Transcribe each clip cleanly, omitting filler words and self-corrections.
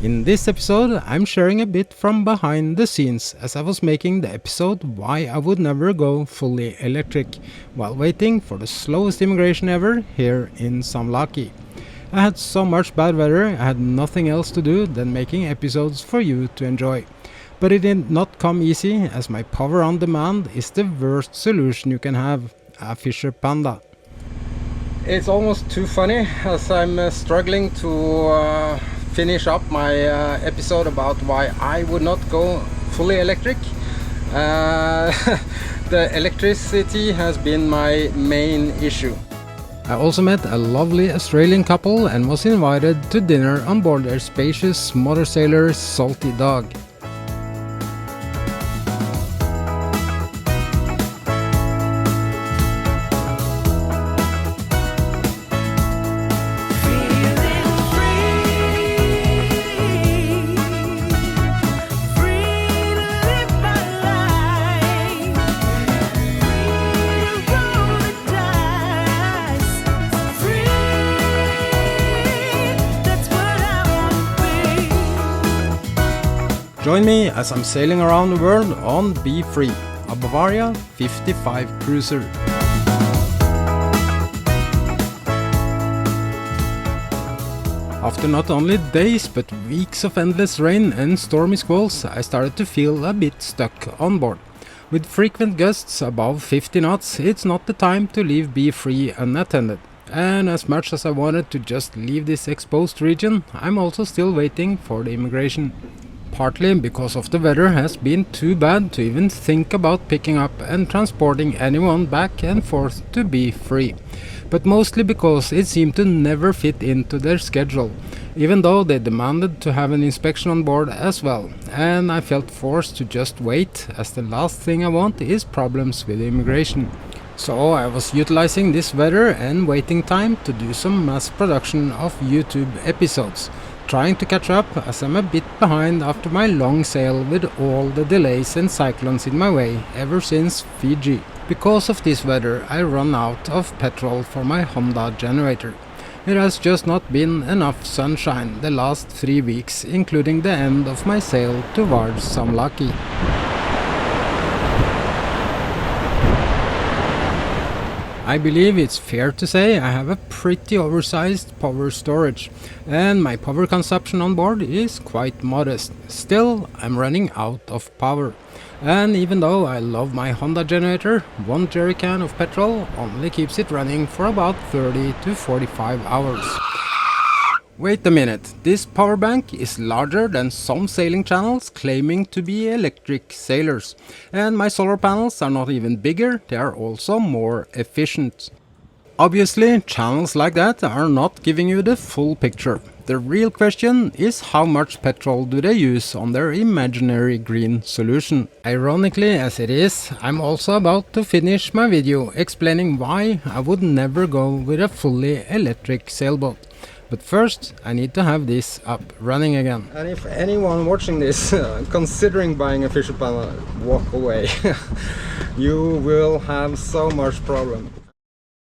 In this episode, I'm sharing a bit from behind the scenes as I was making the episode why I would never go fully electric while waiting for the slowest immigration ever here in Saumlaki. I had so much bad weather, I had nothing else to do than making episodes for you to enjoy. But it did not come easy, as my power on demand is the worst solution you can have, a Fisher Panda. It's almost too funny as I'm struggling to finish up my episode about why I would not go fully electric. The electricity has been my main issue. I also met a lovely Australian couple and was invited to dinner on board their spacious motor sailor Salty Dog. Join me as I'm sailing around the world on Be Free, a Bavaria 55 cruiser. After not only days but weeks of endless rain and stormy squalls, I started to feel a bit stuck on board. With frequent gusts above 50 knots, it's not the time to leave Be Free unattended. And as much as I wanted to just leave this exposed region, I'm also still waiting for the immigration. Partly because of the weather has been too bad to even think about picking up and transporting anyone back and forth to Be Free, but mostly because it seemed to never fit into their schedule, even though they demanded to have an inspection on board as well, and I felt forced to just wait, as the last thing I want is problems with immigration. So I was utilizing this weather and waiting time to do some mass production of YouTube episodes, trying to catch up as I'm a bit behind after my long sail with all the delays and cyclones in my way ever since Fiji. Because of this weather I run out of petrol for my Honda generator. It has just not been enough sunshine the last 3 weeks, including the end of my sail towards Saumlaki. I believe it's fair to say I have a pretty oversized power storage, and my power consumption on board is quite modest. Still, I'm running out of power. And even though I love my Honda generator, one jerry can of petrol only keeps it running for about 30 to 45 hours. Wait a minute, this power bank is larger than some sailing channels claiming to be electric sailors. And my solar panels are not even bigger, they are also more efficient. Obviously, channels like that are not giving you the full picture. The real question is how much petrol do they use on their imaginary green solution. Ironically as it is, I'm also about to finish my video explaining why I would never go with a fully electric sailboat. But first, I need to have this up running again. And if anyone watching this considering buying a Fisher Panda, walk away. You will have so much problem.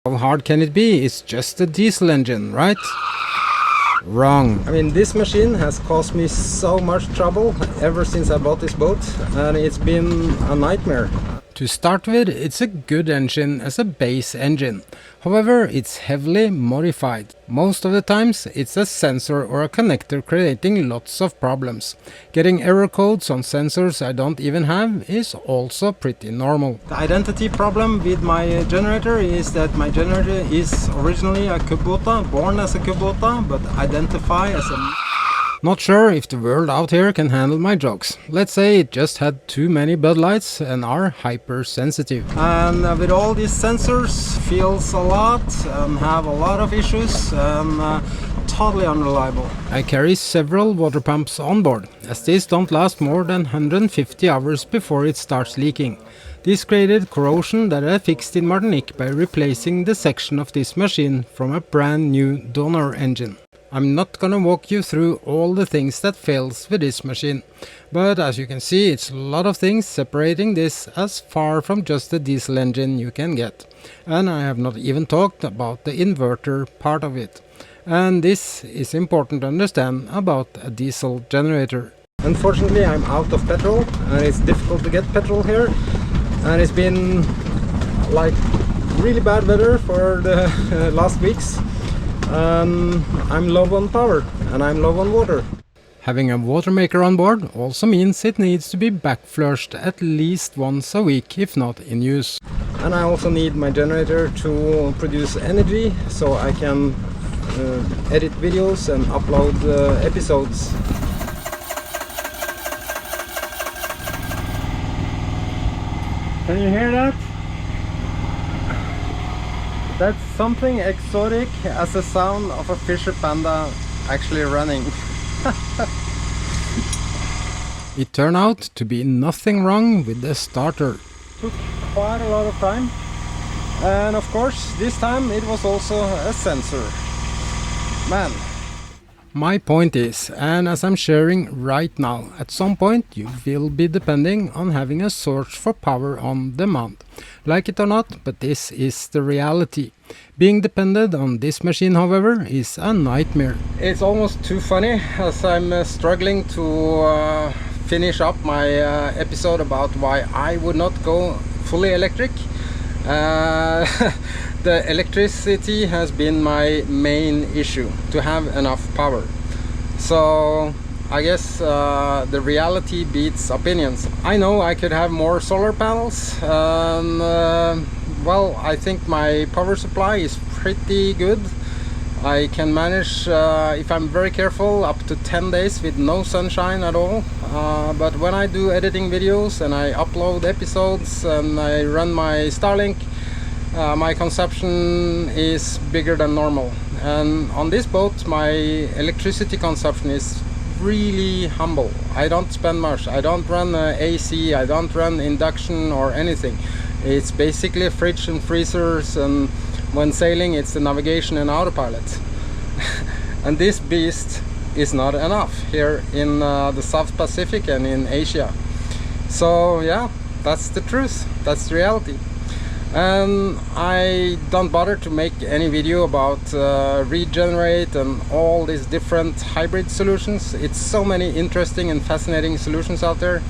How hard can it be? It's just a diesel engine, right? Wrong. I mean, this machine has caused me so much trouble ever since I bought this boat, and it's been a nightmare. To start with, it's a good engine as a base engine. However, it's heavily modified. Most of the times, it's a sensor or a connector creating lots of problems. Getting error codes on sensors I don't even have is also pretty normal. The identity problem with my generator is that my generator is originally a Kubota, born as a Kubota, but identify as a... Not sure if the world out here can handle my jokes. Let's say it just had too many Bud Lights and are hypersensitive. And with all these sensors, feels a lot and have a lot of issues and totally unreliable. I carry several water pumps on board, as these don't last more than 150 hours before it starts leaking. This created corrosion that I fixed in Martinique by replacing the section of this machine from a brand new donor engine. I'm not gonna walk you through all the things that fails with this machine, but as you can see, it's a lot of things separating this as far from just a diesel engine you can get. And I have not even talked about the inverter part of it. And this is important to understand about a diesel generator. Unfortunately, I'm out of petrol and it's difficult to get petrol here, and it's been like really bad weather for the last weeks. I'm low on power and I'm low on water. Having a water maker on board also means it needs to be backflushed at least once a week, if not in use. And I also need my generator to produce energy so I can edit videos and upload episodes. Can you hear that? That's something exotic as the sound of a Fisher Panda actually running. It turned out to be nothing wrong with the starter. Took quite a lot of time, and of course this time it was also a sensor. Man. My point is, and as I'm sharing right now, at some point you will be depending on having a source for power on demand. Like it or not, but this is the reality. Being dependent on this machine, however, is a nightmare. It's almost too funny as I'm struggling to finish up my episode about why I would not go fully electric. The electricity has been my main issue, to have enough power. So I guess the reality beats opinions. I know I could have more solar panels. Well, I think my power supply is pretty good. I can manage, if I'm very careful, up to 10 days with no sunshine at all. But when I do editing videos and I upload episodes and I run my Starlink, my consumption is bigger than normal. And on this boat my electricity consumption is really humble. I don't spend much. I don't run AC, I don't run induction or anything. It's basically fridge and freezers, and when sailing it's the navigation and autopilot. And this beast is not enough here in the South Pacific and in Asia. So yeah, that's the truth, that's the reality. And I don't bother to make any video about regenerate and all these different hybrid solutions. It's so many interesting and fascinating solutions out there.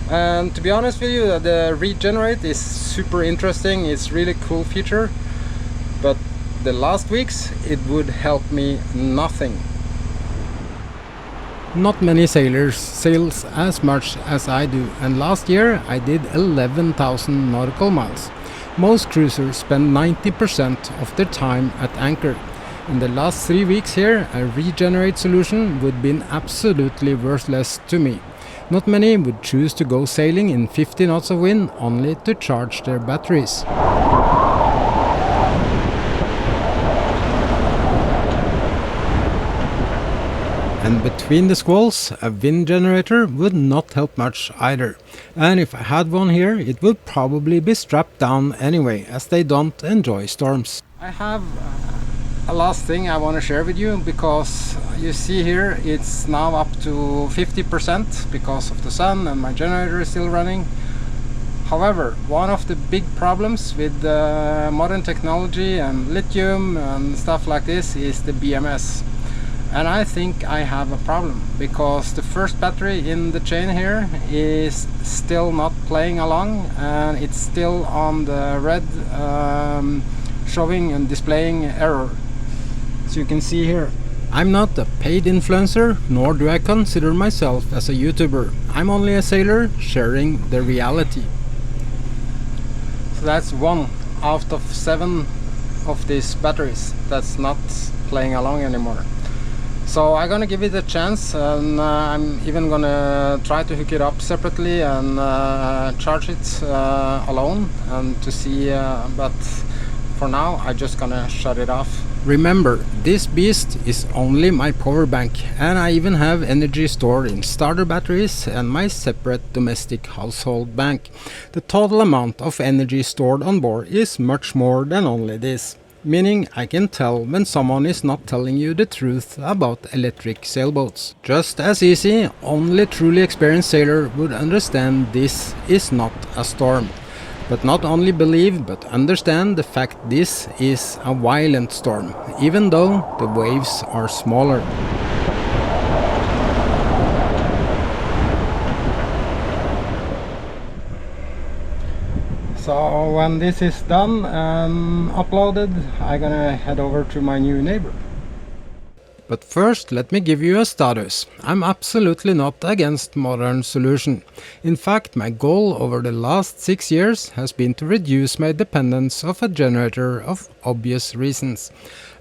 And to be honest with you, the regenerate is super interesting. It's really cool feature. But the last weeks it would help me nothing. Not many sailors sails as much as I do, and last year I did 11,000 nautical miles. Most cruisers spend 90% of their time at anchor. In the last 3 weeks here, a regenerate solution would have been absolutely worthless to me. Not many would choose to go sailing in 50 knots of wind only to charge their batteries. And between the squalls, a wind generator would not help much either. And if I had one here, it would probably be strapped down anyway, as they don't enjoy storms. I have a last thing I want to share with you, because you see here it's now up to 50% because of the sun and my generator is still running. However, one of the big problems with modern technology and lithium and stuff like this is the BMS. And I think I have a problem, because the first battery in the chain here is still not playing along, and it's still on the red showing and displaying error. So you can see here, I'm not a paid influencer, nor do I consider myself as a YouTuber. I'm only a sailor sharing the reality. So that's 1 out of 7 of these batteries that's not playing along anymore. So I'm gonna give it a chance, and I'm even gonna try to hook it up separately and charge it alone and to see, but for now I'm just gonna shut it off. Remember, this beast is only my power bank, and I even have energy stored in starter batteries and my separate domestic household bank. The total amount of energy stored on board is much more than only this. Meaning I can tell when someone is not telling you the truth about electric sailboats. Just as easy, only truly experienced sailor would understand this is not a storm. But not only believe, but understand the fact this is a violent storm, even though the waves are smaller. So when this is done and uploaded, I'm gonna head over to my new neighbor. But first, let me give you a status. I'm absolutely not against modern solution. In fact, my goal over the last 6 years has been to reduce my dependence of a generator of obvious reasons.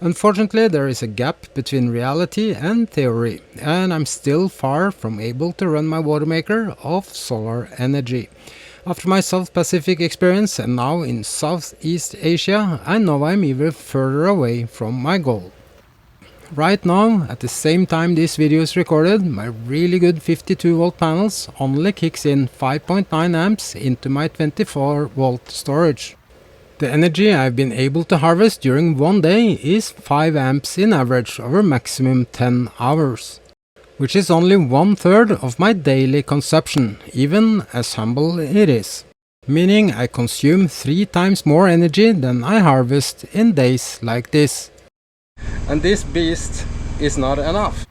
Unfortunately, there is a gap between reality and theory, and I'm still far from able to run my water maker off solar energy. After my South Pacific experience and now in Southeast Asia, I know I'm even further away from my goal. Right now, at the same time this video is recorded, my really good 52 volt panels only kicks in 5.9 amps into my 24 volt storage. The energy I've been able to harvest during one day is 5 amps in average over maximum 10 hours. Which is only 1/3 of my daily consumption, even as humble it is. Meaning I consume 3 times more energy than I harvest in days like this. And this beast is not enough.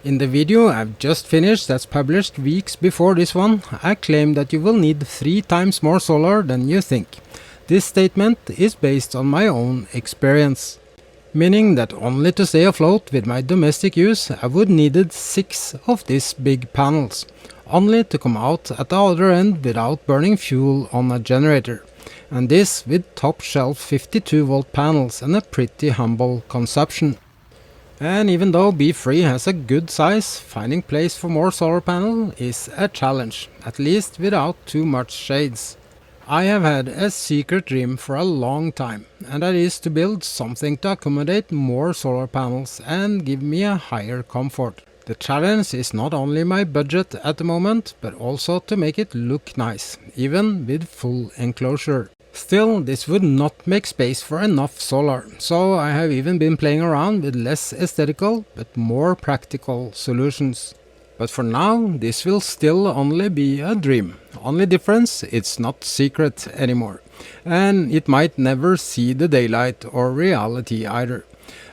In the video I've just finished that's published weeks before this one, I claim that you will need 3 times more solar than you think. This statement is based on my own experience. Meaning that only to stay afloat with my domestic use I would needed 6 of these big panels, only to come out at the other end without burning fuel on a generator, and this with top shelf 52 volt panels and a pretty humble consumption. And even though B3 has a good size, finding place for more solar panel is a challenge, at least without too much shades. I have had a secret dream for a long time, and that is to build something to accommodate more solar panels and give me a higher comfort. The challenge is not only my budget at the moment, but also to make it look nice, even with full enclosure. Still, this would not make space for enough solar, so I have even been playing around with less aesthetical but more practical solutions. But for now, this will still only be a dream. Only difference, it's not secret anymore. And it might never see the daylight or reality either.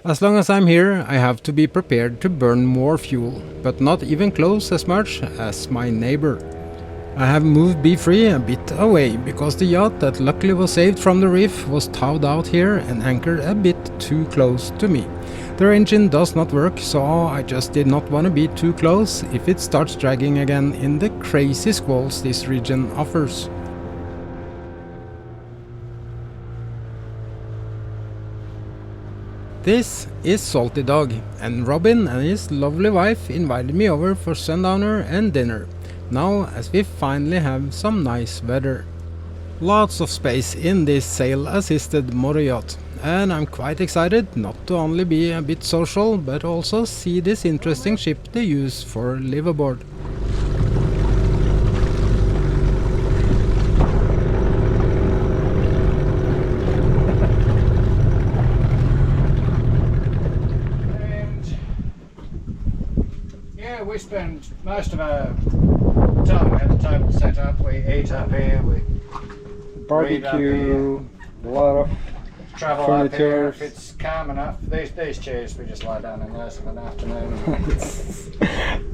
As long as I'm here, I have to be prepared to burn more fuel, but not even close as much as my neighbor. I have moved B3 a bit away, because the yacht that luckily was saved from the reef was towed out here and anchored a bit too close to me. Their engine does not work, so I just did not want to be too close if it starts dragging again in the crazy squalls this region offers. This is Salty Dog, and Robin and his lovely wife invited me over for sundowner and dinner, now as we finally have some nice weather. Lots of space in this sail-assisted motor yacht, and I'm quite excited not to only be a bit social, but also see this interesting ship they use for liveaboard. We spend most of our time, we have the table set up, we eat up here, we Barbecue, a lot of travel furniture. up here if it's calm enough. These chairs, we just lie down in those of an afternoon.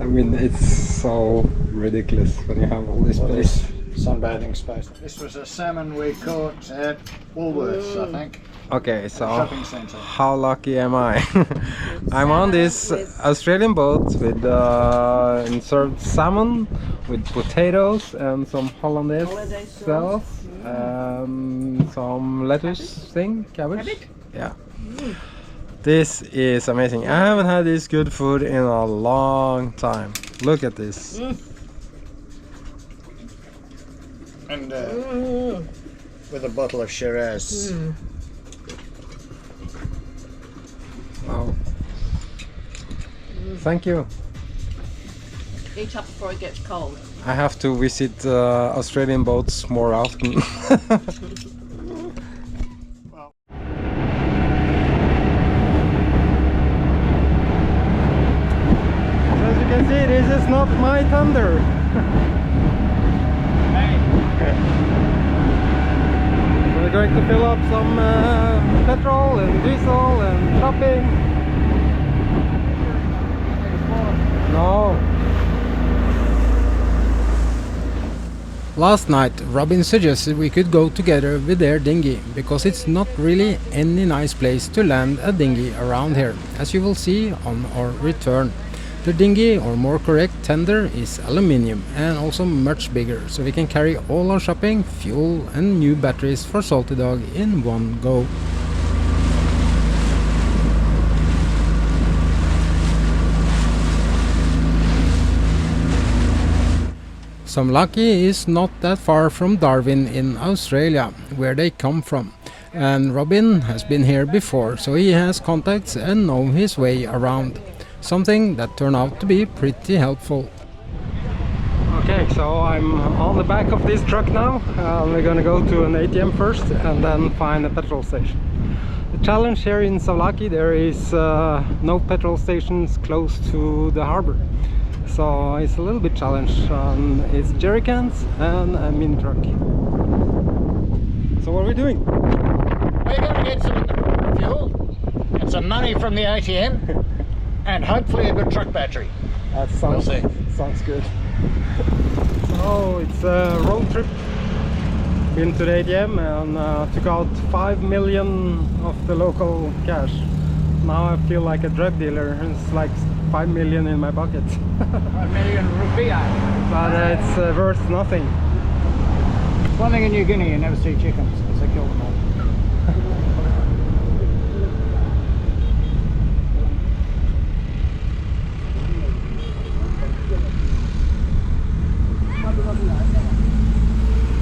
I mean, it's so ridiculous when you have all this space. Sunbathing space. This was a salmon we caught at Woolworths, I think. Okay, so Shopping centre. how lucky am I? I'm on this Australian boat with served salmon with potatoes and some hollandaise sauce, some lettuce cabbage. Yeah. This is amazing. I haven't had this good food in a long time. Look at this. And with a bottle of Shiraz. Wow. Thank you. Eat up before it gets cold. I have to visit Australian boats more often. As you can see, this is not my thunder. going to fill up some petrol and diesel and shopping. No. Last night Robin suggested we could go together with their dinghy, because it's not really any nice place to land a dinghy around here, as you will see on our return. The dinghy, or more correct tender, is aluminium and also much bigger, so we can carry all our shopping, fuel and new batteries for Salty Dog in one go. Saumlaki is not that far from Darwin in Australia, where they come from, and Robin has been here before, so he has contacts and knows his way around. Something that turned out to be pretty helpful. Okay, so I'm on the back of this truck now. We're gonna go to an ATM first and then find a petrol station. The challenge here in Saumlaki, there is no petrol stations close to the harbor. So it's a little bit challenge. It's jerry cans and a mini truck. So what are we doing? We're going to get some fuel and some money from the ATM and hopefully a good truck battery. That sounds, We'll see. sounds good. So it's a road trip into the ATM and took out 5 million of the local cash. Now I feel like a drug dealer. It's like 5 million in my pocket. 1 million rupiah. But it's worth nothing. One thing in New Guinea, you never see chickens because they kill them all.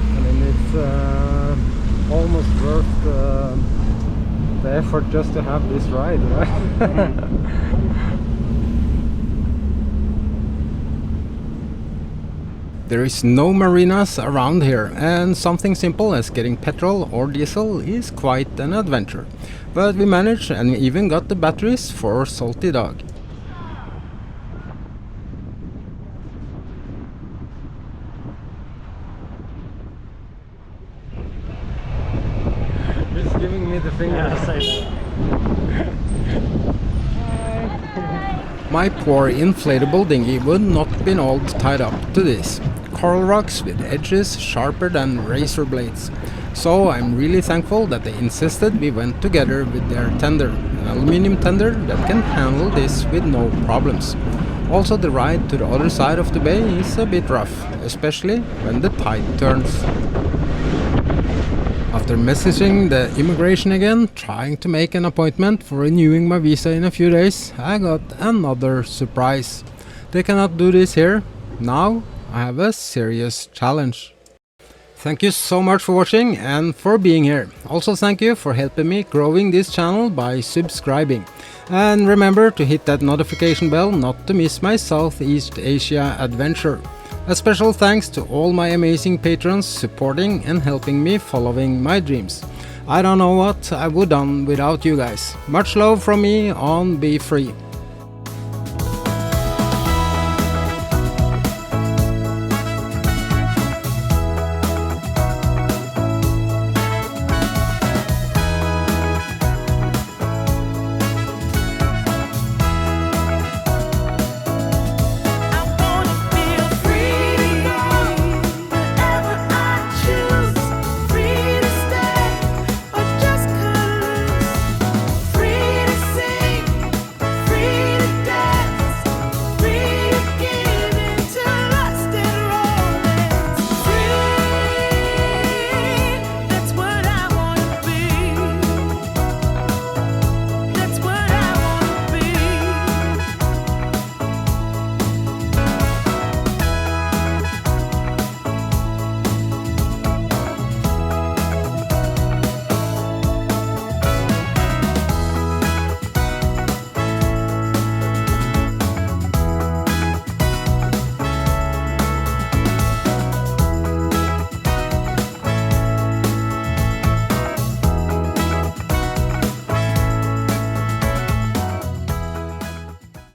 I mean, it's almost worth the effort just to have this ride, right? There is no marinas around here, and something simple as getting petrol or diesel is quite an adventure. But we managed, and we even got the batteries for Salty Dog. He's giving me the finger to say that. My poor inflatable dinghy would not been all tied up to this. Coral rocks with edges sharper than razor blades. So I'm really thankful that they insisted we went together with their tender, an aluminium tender that can handle this with no problems. Also, the ride to the other side of the bay is a bit rough, especially when the tide turns. After messaging the immigration again, trying to make an appointment for renewing my visa in a few days, I got another surprise. They cannot do this here. Now I have a serious challenge. Thank you so much for watching and for being here. Also thank you for helping me growing this channel by subscribing. And remember to hit that notification bell not to miss my Southeast Asia adventure. A special thanks to all my amazing patrons supporting and helping me following my dreams. I don't know what I would done without you guys. Much love from me on Be Free.